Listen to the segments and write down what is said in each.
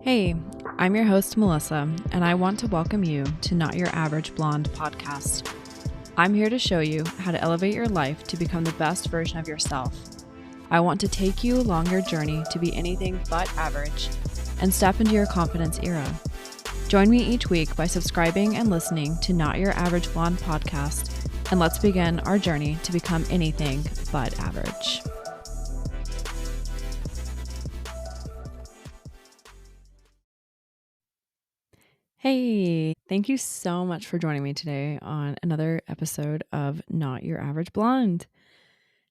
Hey, I'm your host, Melissa, and I want to welcome you to Not Your Average Blonde podcast. I'm here to show you how to elevate your life to become the best version of yourself. I want to take you along your journey to be anything but average and step into your confidence era. Join me each week by subscribing and listening to Not Your Average Blonde podcast, and let's begin our journey to become anything but average. Hey, thank you so much for joining me today on another episode of Not Your Average Blonde.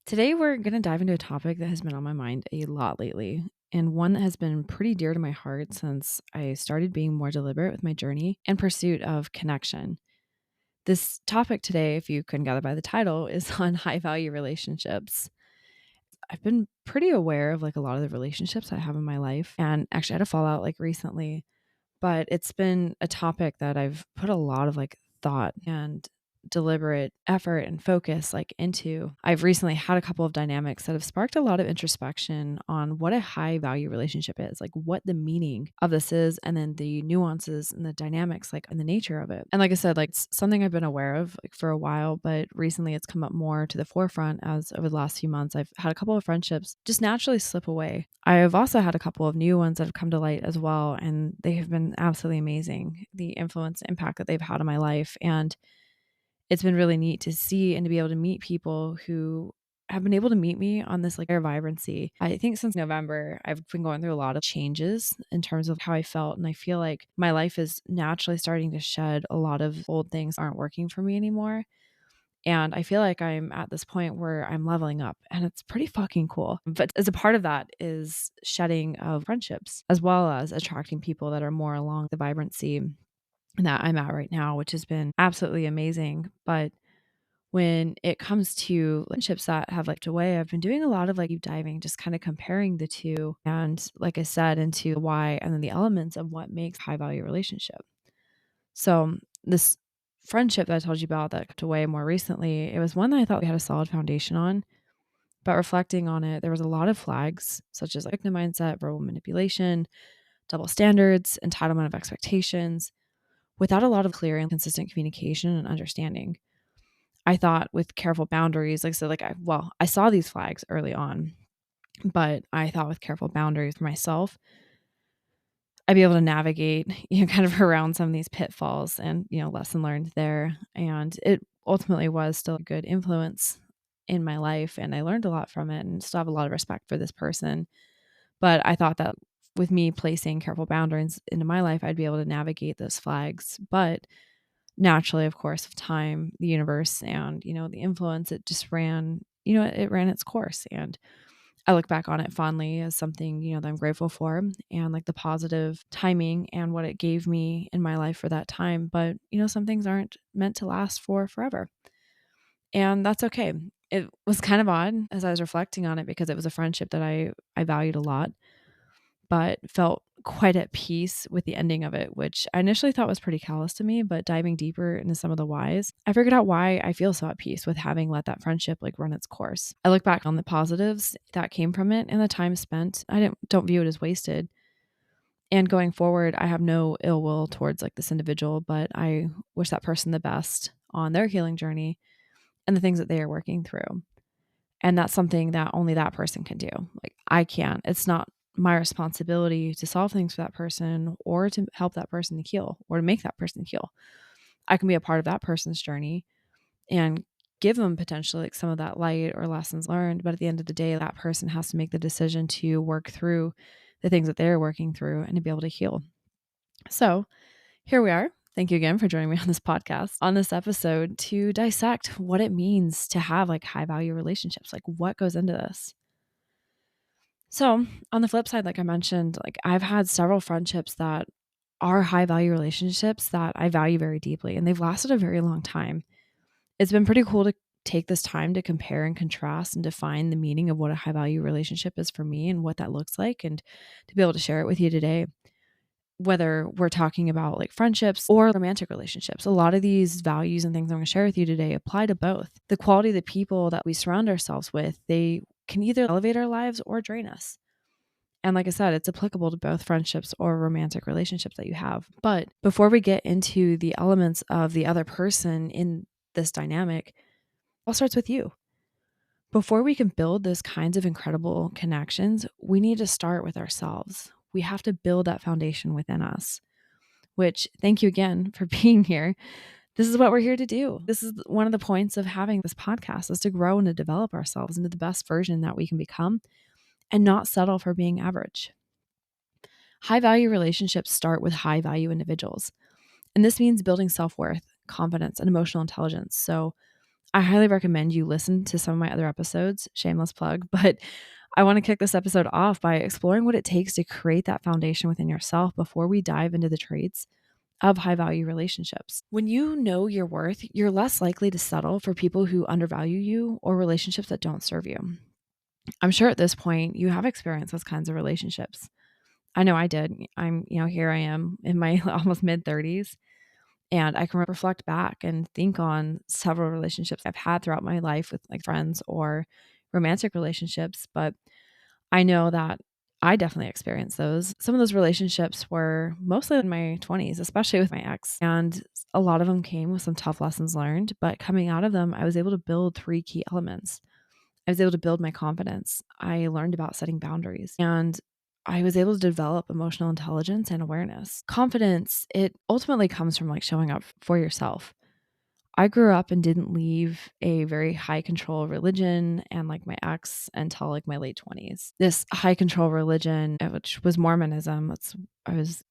Today, we're going to dive into a topic that has been on my mind a lot lately, and one that has been pretty dear to my heart since I started being more deliberate with my journey and pursuit of connection. This topic today, if you couldn't gather by the title, is on high value relationships. I've been pretty aware of a lot of the relationships I have in my life, and actually I had a fallout recently. But it's been a topic that I've put a lot of thought and deliberate effort and focus into. I've recently had a couple of dynamics that have sparked a lot of introspection on what a high value relationship is, what the meaning of this is, and then the nuances and the dynamics and the nature of it. And like I said, it's something I've been aware of for a while, but recently it's come up more to the forefront as over the last few months I've had a couple of friendships just naturally slip away. I've also had a couple of new ones that have come to light as well, and they have been absolutely amazing. The influence, impact that they've had on my life, and it's been really neat to see and to be able to meet people who have been able to meet me on this air vibrancy. I think since November, I've been going through a lot of changes in terms of how I felt. And I feel like my life is naturally starting to shed a lot of old things aren't working for me anymore. And I feel like I'm at this point where I'm leveling up, and it's pretty fucking cool. But as a part of that is shedding of friendships, as well as attracting people that are more along the vibrancy that I'm at right now, which has been absolutely amazing. But when it comes to relationships that have slipped away, I've been doing a lot of deep diving, just kind of comparing the two. And like I said, into why and then the elements of what makes high value relationship. So this friendship that I told you about that slipped away more recently, it was one that I thought we had a solid foundation on. But reflecting on it, there was a lot of flags, such as victim mindset, verbal manipulation, double standards, entitlement of expectations, without a lot of clear and consistent communication and understanding. I thought with careful boundaries, I saw these flags early on, but I thought with careful boundaries for myself, I'd be able to navigate, kind of around some of these pitfalls and, lesson learned there. And it ultimately was still a good influence in my life. And I learned a lot from it and still have a lot of respect for this person. But I thought that with me placing careful boundaries into my life, I'd be able to navigate those flags. But naturally, of course, of time, the universe and, the influence, it just ran, it ran its course. And I look back on it fondly as something, that I'm grateful for, and the positive timing and what it gave me in my life for that time. But, some things aren't meant to last for forever. And that's okay. It was kind of odd as I was reflecting on it because it was a friendship that I valued a lot, but felt quite at peace with the ending of it, which I initially thought was pretty callous to me. But diving deeper into some of the whys, I figured out why I feel so at peace with having let that friendship run its course. I look back on the positives that came from it and the time spent. I don't view it as wasted. And going forward, I have no ill will towards this individual, but I wish that person the best on their healing journey and the things that they are working through. And that's something that only that person can do. I can't. It's not my responsibility to solve things for that person or to help that person to heal or to make that person heal. I can be a part of that person's journey and give them potentially some of that light or lessons learned. But at the end of the day, that person has to make the decision to work through the things that they're working through and to be able to heal. So here we are. Thank you again for joining me on this podcast, on this episode, to dissect what it means to have high value relationships. What goes into this? So on the flip side, like I mentioned, I've had several friendships that are high value relationships that I value very deeply, and they've lasted a very long time. It's been pretty cool to take this time to compare and contrast and define the meaning of what a high value relationship is for me and what that looks like, and to be able to share it with you today. Whether we're talking about friendships or romantic relationships, a lot of these values and things I'm going to share with you today apply to both. The quality of the people that we surround ourselves with, they can either elevate our lives or drain us. And like I said, it's applicable to both friendships or romantic relationships that you have. But before we get into the elements of the other person in this dynamic, it all starts with you. Before we can build those kinds of incredible connections, we need to start with ourselves. We have to build that foundation within us, which thank you again for being here. This is what we're here to do. This is one of the points of having this podcast, is to grow and to develop ourselves into the best version that we can become and not settle for being average. High value relationships start with high value individuals. And this means building self-worth, confidence, and emotional intelligence. So I highly recommend you listen to some of my other episodes, shameless plug, but I want to kick this episode off by exploring what it takes to create that foundation within yourself before we dive into the traits of high value relationships. When you know your worth, you're less likely to settle for people who undervalue you or relationships that don't serve you. I'm sure at this point you have experienced those kinds of relationships. I know I did. Here I am in my almost mid 30s, and I can reflect back and think on several relationships I've had throughout my life with like friends or romantic relationships. But I know that I definitely experienced those. Some of those relationships were mostly in my 20s, especially with my ex. And a lot of them came with some tough lessons learned. But coming out of them, I was able to build three key elements. I was able to build my confidence. I learned about setting boundaries, and I was able to develop emotional intelligence and awareness. Confidence, it ultimately comes from like showing up for yourself. I grew up and didn't leave a very high control religion and like my ex until like my late 20s. This high control religion, which was Mormonism,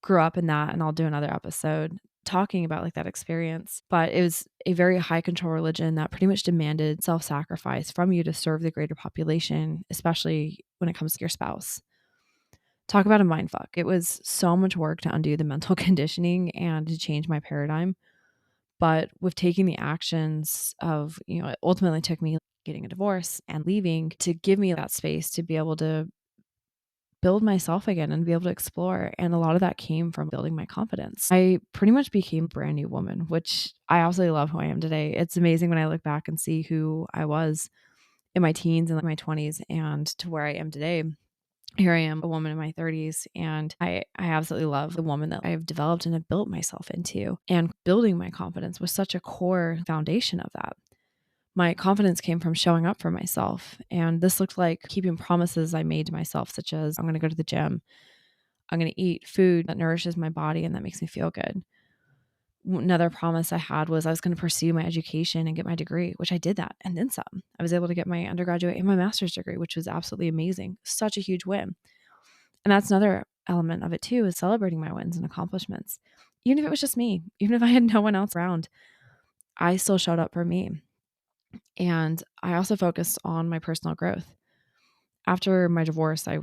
grew up in that, and I'll do another episode talking about like that experience. But it was a very high control religion that pretty much demanded self-sacrifice from you to serve the greater population, especially when it comes to your spouse. Talk about a mindfuck. It was so much work to undo the mental conditioning and to change my paradigm. But with taking the actions of, it ultimately took me getting a divorce and leaving to give me that space to be able to build myself again and be able to explore. And a lot of that came from building my confidence. I pretty much became a brand new woman, which I absolutely love who I am today. It's amazing when I look back and see who I was in my teens and my 20s and to where I am today. Here I am, a woman in my 30s, and I absolutely love the woman that I've developed and have built myself into. And building my confidence was such a core foundation of that. My confidence came from showing up for myself. And this looked like keeping promises I made to myself, such as I'm going to go to the gym. I'm going to eat food that nourishes my body and that makes me feel good. Another promise I had was I was going to pursue my education and get my degree, which I did that and then some. I was able to get my undergraduate and my master's degree, which was absolutely amazing. Such a huge win. And that's another element of it too, is celebrating my wins and accomplishments. Even if it was just me, even if I had no one else around, I still showed up for me. And I also focused on my personal growth. After my divorce, I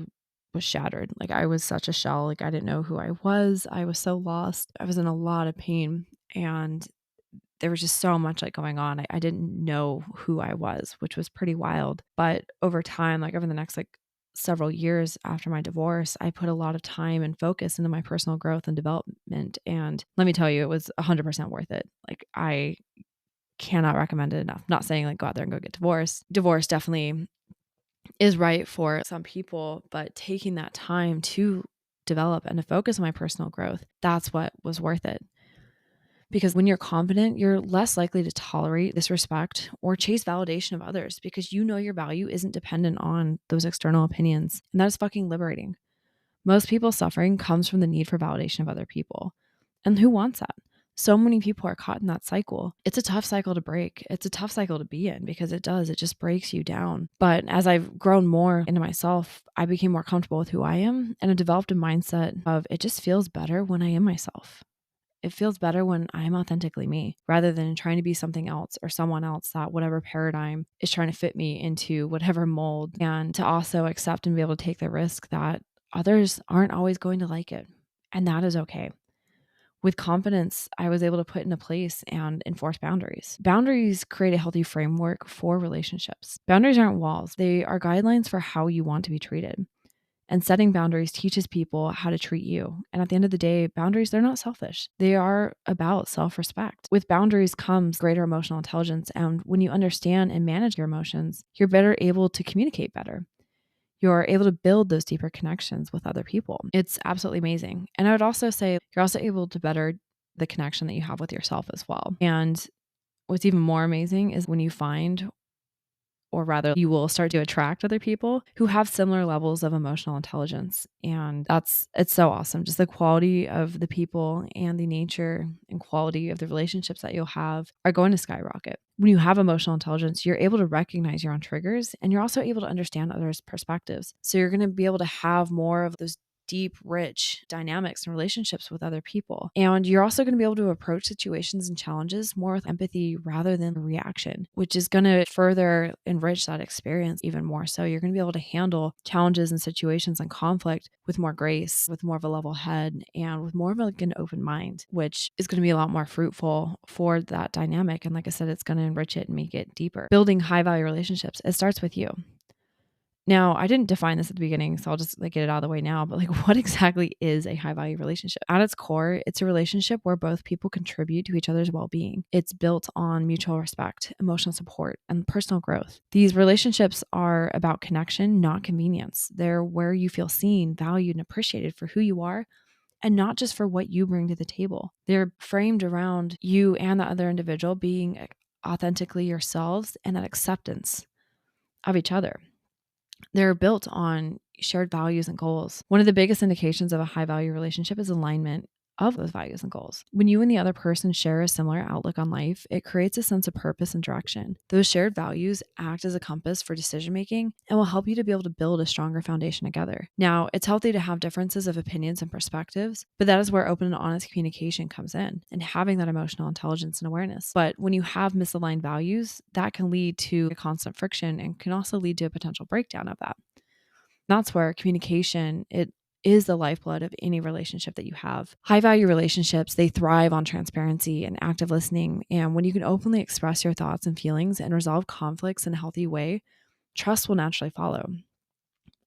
was shattered. Like I was such a shell. Like I didn't know who I was. I was so lost. I was in a lot of pain, and there was just so much like going on. I didn't know who I was, which was pretty wild. But over time, like over the next like several years after my divorce, I put a lot of time and focus into my personal growth and development. And let me tell you, it was 100% worth it. Like I cannot recommend it enough. Not saying like go out there and go get divorced. Divorce definitely is right for some people, but taking that time to develop and to focus on my personal growth, that's what was worth it. Because when you're confident, you're less likely to tolerate disrespect or chase validation of others because you know your value isn't dependent on those external opinions. And that is fucking liberating. Most people's suffering comes from the need for validation of other people. And who wants that? So many people are caught in that cycle. It's a tough cycle to break. It's a tough cycle to be in because it just breaks you down. But as I've grown more into myself, I became more comfortable with who I am and I developed a mindset of it just feels better when I am myself. It feels better when I'm authentically me rather than trying to be something else or someone else that whatever paradigm is trying to fit me into whatever mold, and to also accept and be able to take the risk that others aren't always going to like it. And that is okay. With confidence, I was able to put into place and enforce boundaries. Boundaries create a healthy framework for relationships. Boundaries aren't walls. They are guidelines for how you want to be treated. And setting boundaries teaches people how to treat you. And at the end of the day, boundaries, they're not selfish. They are about self-respect. With boundaries comes greater emotional intelligence. And when you understand and manage your emotions, you're better able to communicate better. you're able to build those deeper connections with other people. It's absolutely amazing. And I would also say you're also able to better the connection that you have with yourself as well. And what's even more amazing is when you find, or rather you will start to attract other people who have similar levels of emotional intelligence. And it's so awesome. Just the quality of the people and the nature and quality of the relationships that you'll have are going to skyrocket. When you have emotional intelligence, you're able to recognize your own triggers, and you're also able to understand others' perspectives. So you're going to be able to have more of those deep, rich dynamics and relationships with other people. And you're also going to be able to approach situations and challenges more with empathy rather than reaction, which is going to further enrich that experience even more. So you're going to be able to handle challenges and situations and conflict with more grace, with more of a level head, and with more of like an open mind, which is going to be a lot more fruitful for that dynamic. And like I said, it's going to enrich it and make it deeper. Building high value relationships, it starts with you. Now, I didn't define this at the beginning, so I'll just get it out of the way now. But what exactly is a high value relationship? At its core, it's a relationship where both people contribute to each other's well being. It's built on mutual respect, emotional support, and personal growth. These relationships are about connection, not convenience. They're where you feel seen, valued, and appreciated for who you are, and not just for what you bring to the table. They're framed around you and the other individual being authentically yourselves and that acceptance of each other. They're built on shared values and goals. One of the biggest indications of a high value relationship is alignment of those values and goals. When you and the other person share a similar outlook on life, it creates a sense of purpose and direction. Those shared values act as a compass for decision making and will help you to be able to build a stronger foundation together. Now, it's healthy to have differences of opinions and perspectives, but that is where open and honest communication comes in, and having that emotional intelligence and awareness. But when you have misaligned values, that can lead to a constant friction and can also lead to a potential breakdown of that. That's where communication, it is the lifeblood of any relationship that you have. High value relationships, they thrive on transparency and active listening. And when you can openly express your thoughts and feelings and resolve conflicts in a healthy way, trust will naturally follow.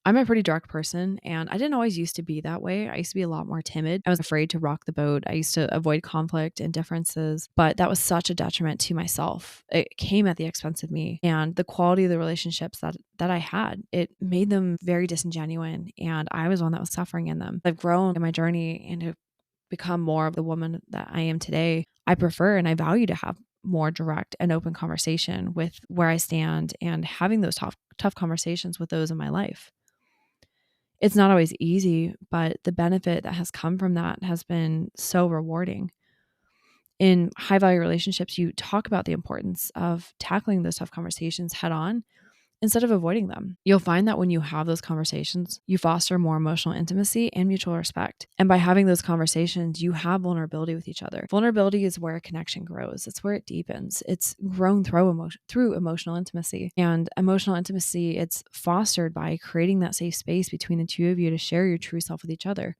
I'm a pretty dark person, and I didn't always used to be that way. I used to be a lot more timid. I was afraid to rock the boat. I used to avoid conflict and differences, but that was such a detriment to myself. It came at the expense of me, and the quality of the relationships that I had, it made them very disingenuine, and I was one that was suffering in them. I've grown in my journey and have become more of the woman that I am today. I prefer and I value to have more direct and open conversation with where I stand and having those tough conversations with those in my life. It's not always easy, but the benefit that has come from that has been so rewarding. In high value relationships, you talk about the importance of tackling those tough conversations head on instead of avoiding them. You'll find that when you have those conversations, you foster more emotional intimacy and mutual respect. And by having those conversations, you have vulnerability with each other. Vulnerability is where a connection grows. It's where it deepens. It's grown through emotional intimacy. And emotional intimacy, it's fostered by creating that safe space between the two of you to share your true self with each other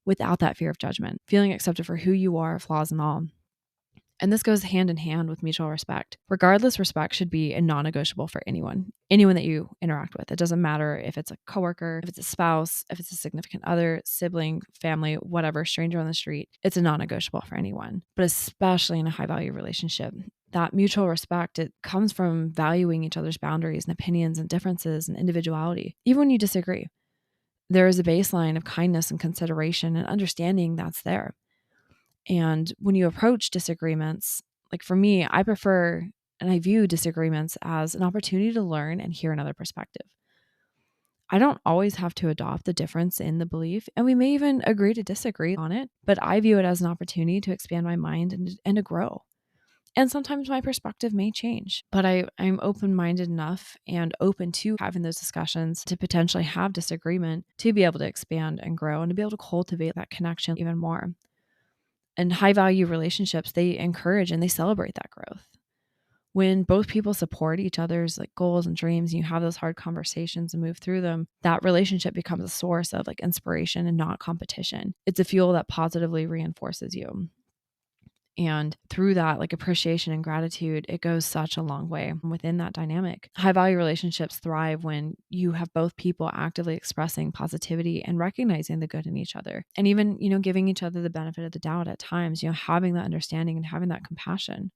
without that fear of judgment, feeling accepted for who you are, flaws and all. And this goes hand in hand with mutual respect. Regardless, respect should be a non-negotiable for anyone that you interact with. It doesn't matter if it's a coworker, if it's a spouse, if it's a significant other, sibling, family, whatever, stranger on the street. It's a non-negotiable for anyone, but especially in a high value relationship. That mutual respect, it comes from valuing each other's boundaries and opinions and differences and individuality, even when you disagree. There is a baseline of kindness and consideration and understanding that's there. And when you approach disagreements, like for me, I prefer and I view disagreements as an opportunity to learn and hear another perspective. I don't always have to adopt the difference in the belief, and we may even agree to disagree on it, but I view it as an opportunity to expand my mind and to grow. And sometimes my perspective may change, but I'm open minded enough and open to having those discussions to potentially have disagreement to be able to expand and grow and to be able to cultivate that connection even more. And high value relationships, they encourage and they celebrate that growth. When both people support each other's goals and dreams, and you have those hard conversations and move through them, that relationship becomes a source of inspiration and not competition. It's a fuel that positively reinforces you. And through that, appreciation and gratitude, it goes such a long way within that dynamic. High value relationships thrive when you have both people actively expressing positivity and recognizing the good in each other. And even, giving each other the benefit of the doubt at times, having that understanding and having that compassion.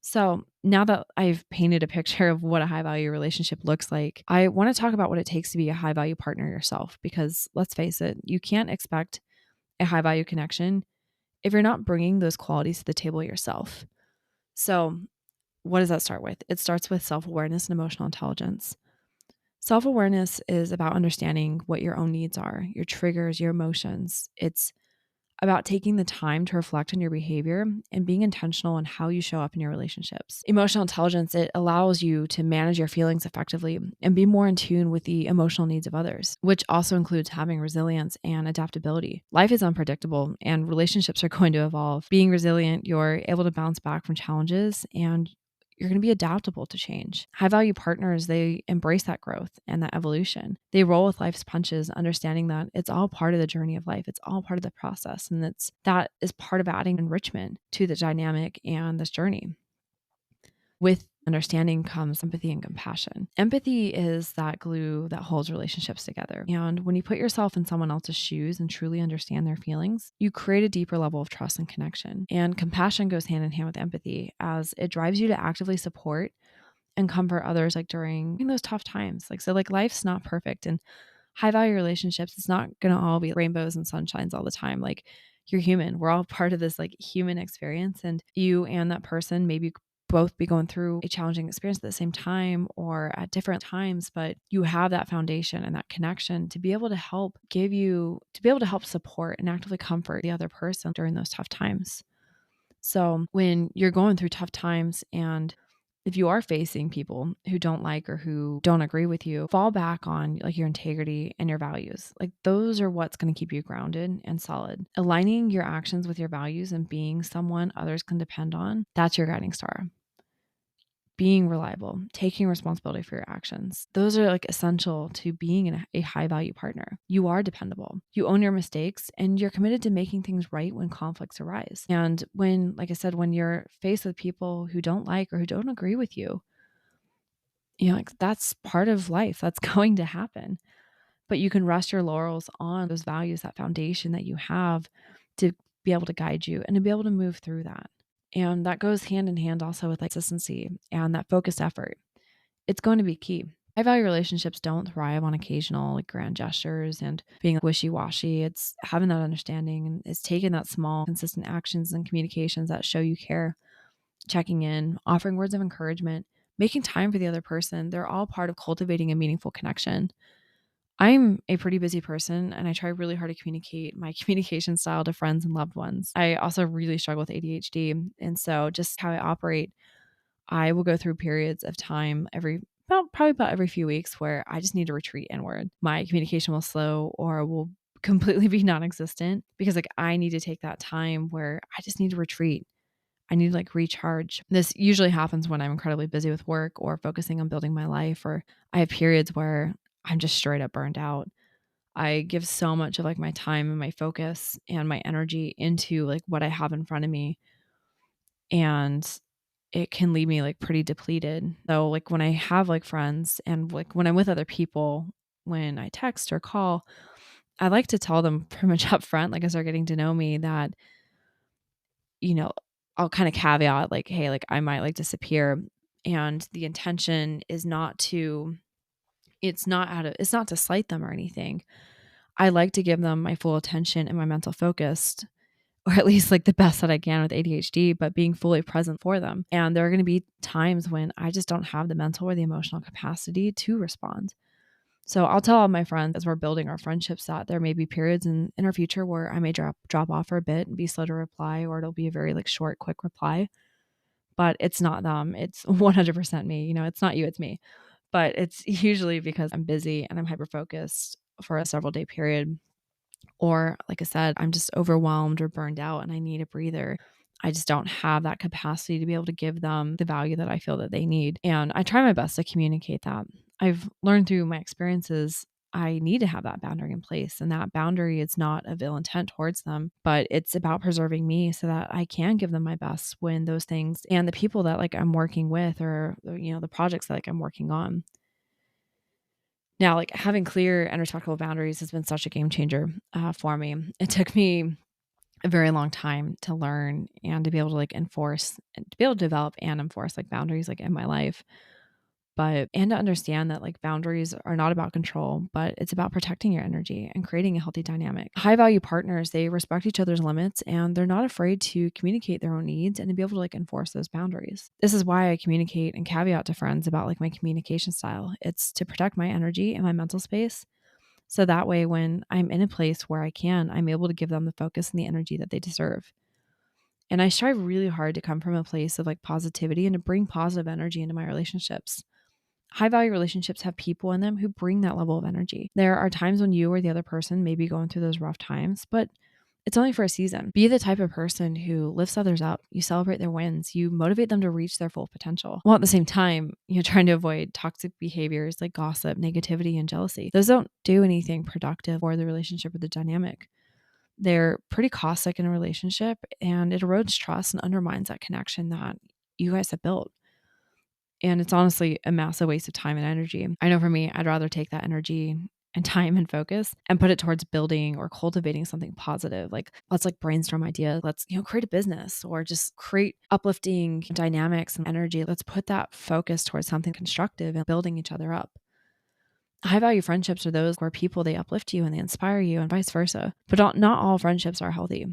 So now that I've painted a picture of what a high value relationship looks like, I want to talk about what it takes to be a high value partner yourself. Because let's face it, you can't expect a high value connection if you're not bringing those qualities to the table yourself. So, what does that start with? It starts with self awareness and emotional intelligence. Self awareness is about understanding what your own needs are, your triggers, your emotions. It's about taking the time to reflect on your behavior and being intentional on how you show up in your relationships. Emotional intelligence, it allows you to manage your feelings effectively and be more in tune with the emotional needs of others, which also includes having resilience and adaptability. Life is unpredictable and relationships are going to evolve. Being resilient, you're able to bounce back from challenges and you're going to be adaptable to change. High value partners, they embrace that growth and that evolution. They roll with life's punches, understanding that it's all part of the journey of life. It's all part of the process. And that is part of adding enrichment to the dynamic and this journey. With understanding comes empathy and compassion. Empathy is that glue that holds relationships together. And when you put yourself in someone else's shoes and truly understand their feelings, you create a deeper level of trust and connection. And compassion goes hand in hand with empathy as it drives you to actively support and comfort others like during those tough times. Like life's not perfect and high value relationships, it's not going to all be rainbows and sunshines all the time. Like you're human. We're all part of this like human experience and you and that person maybe both be going through a challenging experience at the same time or at different times, but you have that foundation and that connection to be able to help support and actively comfort the other person during those tough times. So when you're going through tough times and if you are facing people who don't like or who don't agree with you, fall back on like your integrity and your values. Like those are what's going to keep you grounded and solid. Aligning your actions with your values and being someone others can depend on, that's your guiding star. Being reliable, taking responsibility for your actions. Those are like essential to being a high value partner. You are dependable. You own your mistakes and you're committed to making things right when conflicts arise. And when, like I said, when you're faced with people who don't like or who don't agree with you, like that's part of life. That's going to happen. But you can rest your laurels on those values, that foundation that you have to be able to guide you and to be able to move through that. And that goes hand in hand also with like consistency and that focused effort. It's going to be key. High value relationships don't thrive on occasional like grand gestures and being wishy-washy. It's having that understanding and it's taking that small, consistent actions and communications that show you care, checking in, offering words of encouragement, making time for the other person. They're all part of cultivating a meaningful connection. I'm a pretty busy person and I try really hard to communicate my communication style to friends and loved ones. I also really struggle with ADHD. And so just how I operate, I will go through periods of time probably about every few weeks where I just need to retreat inward. My communication will slow or will completely be non-existent because like I need to take that time where I just need to retreat. I need to like recharge. This usually happens when I'm incredibly busy with work or focusing on building my life, or I have periods where I'm just straight up burned out. I give so much of like my time and my focus and my energy into like what I have in front of me. And it can leave me like pretty depleted. So like when I have like friends and like when I'm with other people, when I text or call, I like to tell them pretty much up front, like as they're getting to know me that, you know, I'll kind of caveat like, hey, like I might like disappear. And the intention is it's not to slight them or anything. I like to give them my full attention and my mental focus, or at least like the best that I can with ADHD, but being fully present for them. And there are going to be times when I just don't have the mental or the emotional capacity to respond. So I'll tell all my friends as we're building our friendships that there may be periods in our future where I may drop off for a bit and be slow to reply, or it'll be a very like short, quick reply. But it's not them. It's 100% me. It's not you, it's me. But it's usually because I'm busy and I'm hyper focused for a several day period. Or, like I said, I'm just overwhelmed or burned out and I need a breather. I just don't have that capacity to be able to give them the value that I feel that they need. And I try my best to communicate that. I've learned through my experiences, I need to have that boundary in place. And that boundary is not of ill intent towards them, but it's about preserving me so that I can give them my best when those things and the people that like I'm working with or the projects that like I'm working on. Now, like having clear and respectful boundaries has been such a game changer for me. It took me a very long time to learn and to be able to like enforce and to be able to develop and enforce like boundaries like in my life. But and to understand that like boundaries are not about control, but it's about protecting your energy and creating a healthy dynamic. High value partners, they respect each other's limits and they're not afraid to communicate their own needs and to be able to like enforce those boundaries. This is why I communicate and caveat to friends about like my communication style. It's to protect my energy and my mental space. So that way, when I'm in a place where I'm able to give them the focus and the energy that they deserve. And I strive really hard to come from a place of like positivity and to bring positive energy into my relationships. High value relationships have people in them who bring that level of energy. There are times when you or the other person may be going through those rough times, but it's only for a season. Be the type of person who lifts others up. You celebrate their wins. You motivate them to reach their full potential. While at the same time, you're trying to avoid toxic behaviors like gossip, negativity, and jealousy. Those don't do anything productive for the relationship or the dynamic. They're pretty caustic in a relationship and it erodes trust and undermines that connection that you guys have built. And it's honestly a massive waste of time and energy. I know for me, I'd rather take that energy and time and focus and put it towards building or cultivating something positive. Like let's like brainstorm ideas. Let's, create a business or just create uplifting dynamics and energy. Let's put that focus towards something constructive and building each other up. High value friendships are those where people, they uplift you and they inspire you and vice versa. But not all friendships are healthy.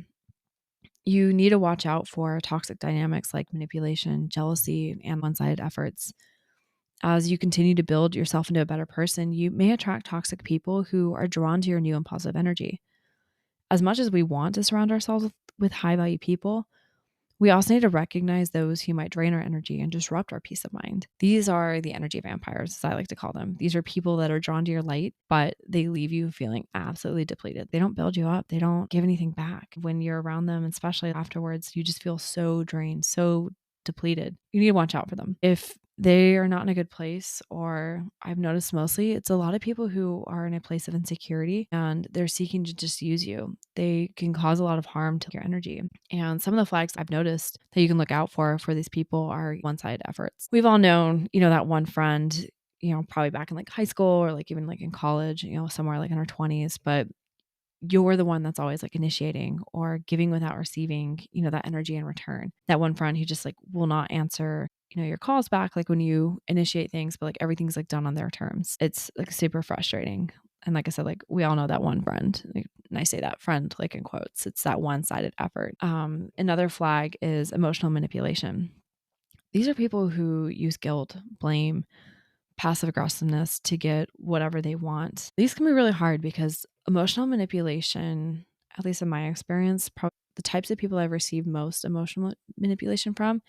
You need to watch out for toxic dynamics like manipulation, jealousy, and one-sided efforts. As you continue to build yourself into a better person, you may attract toxic people who are drawn to your new and positive energy. As much as we want to surround ourselves with high value people, we also need to recognize those who might drain our energy and disrupt our peace of mind. These are the energy vampires, as I like to call them. These are people that are drawn to your light, but they leave you feeling absolutely depleted. They don't build you up, they don't give anything back. When you're around them, especially afterwards, you just feel so drained, so depleted. You need to watch out for them. If they are not in a good place, or I've noticed mostly it's a lot of people who are in a place of insecurity and they're seeking to just use you. They can cause a lot of harm to your energy. And some of the flags I've noticed that you can look out for these people are one-sided efforts. We've all known, that one friend, probably back in like high school or like even like in college, somewhere like in our 20s, but you're the one that's always like initiating or giving without receiving, that energy in return. That one friend who just like will not answer, your calls back, like when you initiate things, but like everything's like done on their terms. It's like super frustrating. And like I said, like we all know that one friend, like, and I say that friend like in quotes, it's that one-sided effort. Another flag is emotional manipulation. These are people who use guilt, blame, passive aggressiveness to get whatever they want. These can be really hard because emotional manipulation, at least in my experience, the types of people I've received most emotional manipulation from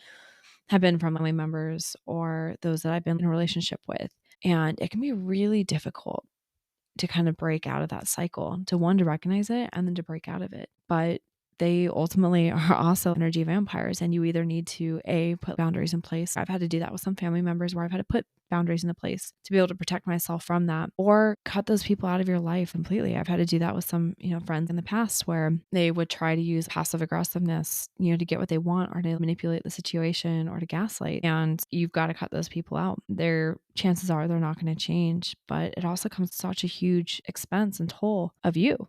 have been from family members or those that I've been in a relationship with. And it can be really difficult to kind of break out of that cycle, to one, to recognize it and then to break out of it. But they ultimately are also energy vampires, and you either need to put boundaries in place. I've had to do that with some family members where I've had to put boundaries into place to be able to protect myself from that, or cut those people out of your life completely. I've had to do that with some, friends in the past where they would try to use passive aggressiveness, to get what they want or to manipulate the situation or to gaslight. And you've got to cut those people out. Their chances are they're not going to change, but it also comes to such a huge expense and toll of you.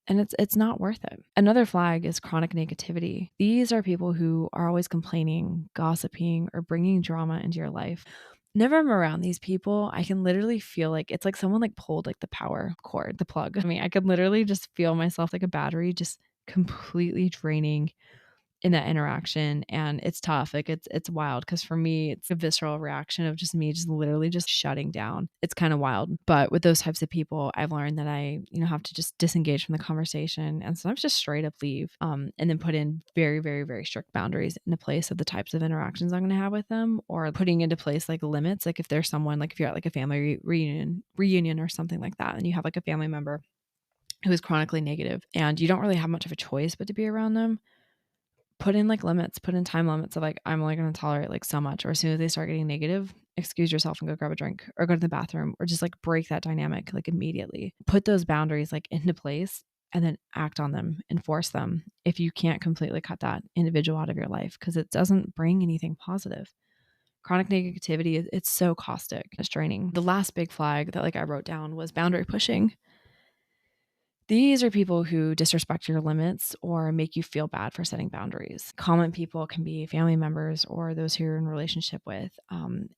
And it's not worth it. Another flag is chronic negativity. These are people who are always complaining, gossiping, or bringing drama into your life. Whenever I'm around these people, I can literally feel like it's like someone like pulled like the power cord, the plug. I mean, I could literally just feel myself like a battery just completely draining in that interaction, and it's tough. Like it's wild because for me it's a visceral reaction of just me just literally just shutting down. It's kind of wild. But with those types of people, I've learned that I have to just disengage from the conversation and sometimes just straight up leave, and then put in very, very, very strict boundaries into place of the types of interactions I'm going to have with them, or putting into place like limits. Like if there's someone, like if you're at like a family reunion or something like that, and you have like a family member who is chronically negative and you don't really have much of a choice but to be around them, put in like limits, put in time limits of like, I'm only going to tolerate like so much, or as soon as they start getting negative, excuse yourself and go grab a drink or go to the bathroom, or just like break that dynamic like immediately. Put those boundaries like into place and then act on them, enforce them if you can't completely cut that individual out of your life, because it doesn't bring anything positive. Chronic negativity, it's so caustic, it's draining. The last big flag that like I wrote down was boundary pushing. These are people who disrespect your limits or make you feel bad for setting boundaries. Common people can be family members or those who you're in a relationship with.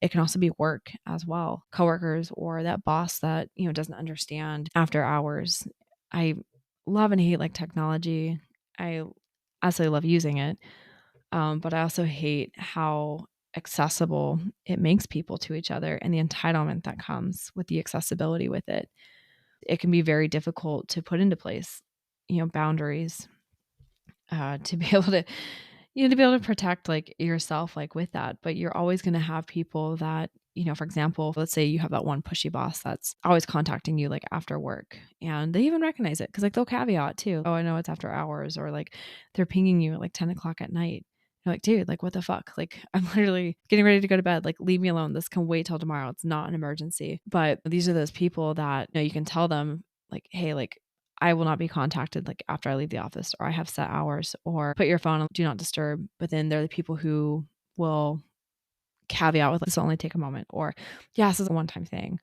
It can also be work as well, coworkers or that boss that doesn't understand after hours. I love and hate like technology. I absolutely love using it, but I also hate how accessible it makes people to each other and the entitlement that comes with the accessibility with it. It can be very difficult to put into place, boundaries, to be able to, to be able to protect like yourself, like with that. But you're always going to have people that, for example, let's say you have that one pushy boss that's always contacting you like after work, and they even recognize it because like they'll caveat too. Oh, I know it's after hours, or like they're pinging you at like 10 o'clock at night. You're like, dude, like what the fuck? Like I'm literally getting ready to go to bed. Like leave me alone. This can wait till tomorrow. It's not an emergency. But these are those people that you can tell them like, hey, like I will not be contacted like after I leave the office, or I have set hours, or put your phone on do not disturb. But then they're the people who will caveat with like, this will only take a moment, or yeah, this is a one-time thing,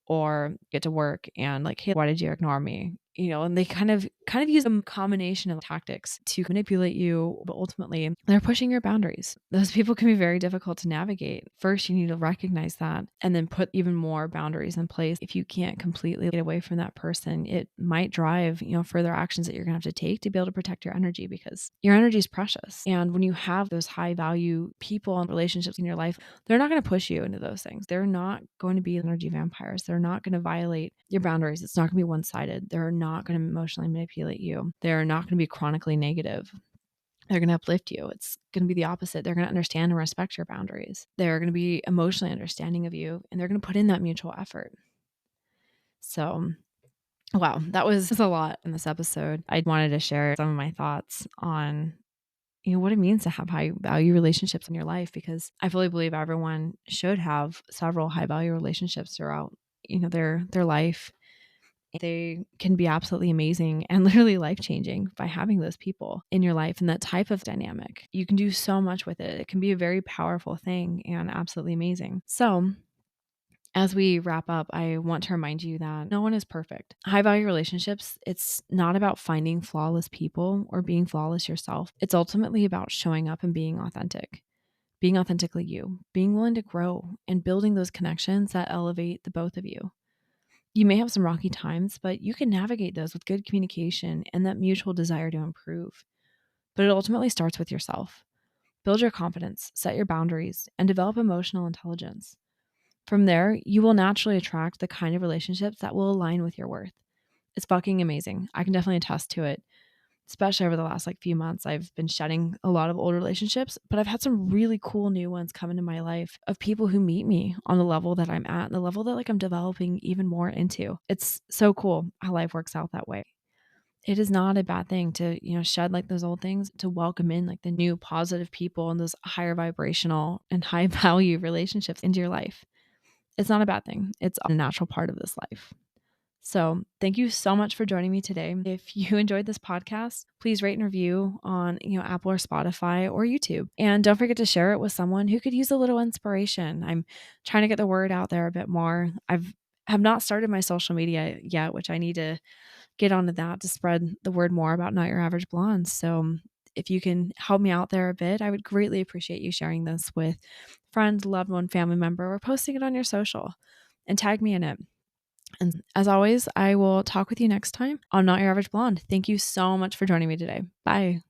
or get to work and like, hey, why did you ignore me? And they kind of use a combination of tactics to manipulate you, but ultimately they're pushing your boundaries. Those people can be very difficult to navigate. First, you need to recognize that and then put even more boundaries in place. If you can't completely get away from that person, it might drive, further actions that you're gonna have to take to be able to protect your energy, because your energy is precious. And when you have those high value people and relationships in your life, they're not going to push you into those things. They're not going to be energy vampires. They're not going to violate your boundaries. It's not going to be one-sided. They're not going to emotionally manipulate you. They're not going to be chronically negative. They're going to uplift you. It's going to be the opposite. They're going to understand and respect your boundaries. They're going to be emotionally understanding of you, and they're going to put in that mutual effort. So, wow, that was a lot in this episode. I wanted to share some of my thoughts on what it means to have high value relationships in your life, because I fully believe everyone should have several high value relationships throughout, their life. They can be absolutely amazing and literally life changing by having those people in your life and that type of dynamic. You can do so much with it. It can be a very powerful thing and absolutely amazing. So, as we wrap up, I want to remind you that no one is perfect. High value relationships, it's not about finding flawless people or being flawless yourself. It's ultimately about showing up and being authentically you, being willing to grow and building those connections that elevate the both of you. You may have some rocky times, but you can navigate those with good communication and that mutual desire to improve. But it ultimately starts with yourself. Build your confidence, set your boundaries, and develop emotional intelligence. From there, you will naturally attract the kind of relationships that will align with your worth. It's fucking amazing. I can definitely attest to it. Especially over the last like few months, I've been shedding a lot of old relationships, but I've had some really cool new ones come into my life of people who meet me on the level that I'm at and the level that like I'm developing even more into. It's so cool how life works out that way. It is not a bad thing to, shed like those old things, to welcome in like the new positive people and those higher vibrational and high value relationships into your life. It's not a bad thing. It's a natural part of this life. So thank you so much for joining me today. If you enjoyed this podcast, please rate and review on, Apple or Spotify or YouTube. And don't forget to share it with someone who could use a little inspiration. I'm trying to get the word out there a bit more. Have not started my social media yet, which I need to get onto that to spread the word more about Not Your Average Blonde. So if you can help me out there a bit, I would greatly appreciate you sharing this with friend, loved one, family member, or posting it on your social and tag me in it. And as always, I will talk with you next time on Not Your Average Blonde. Thank you so much for joining me today. Bye.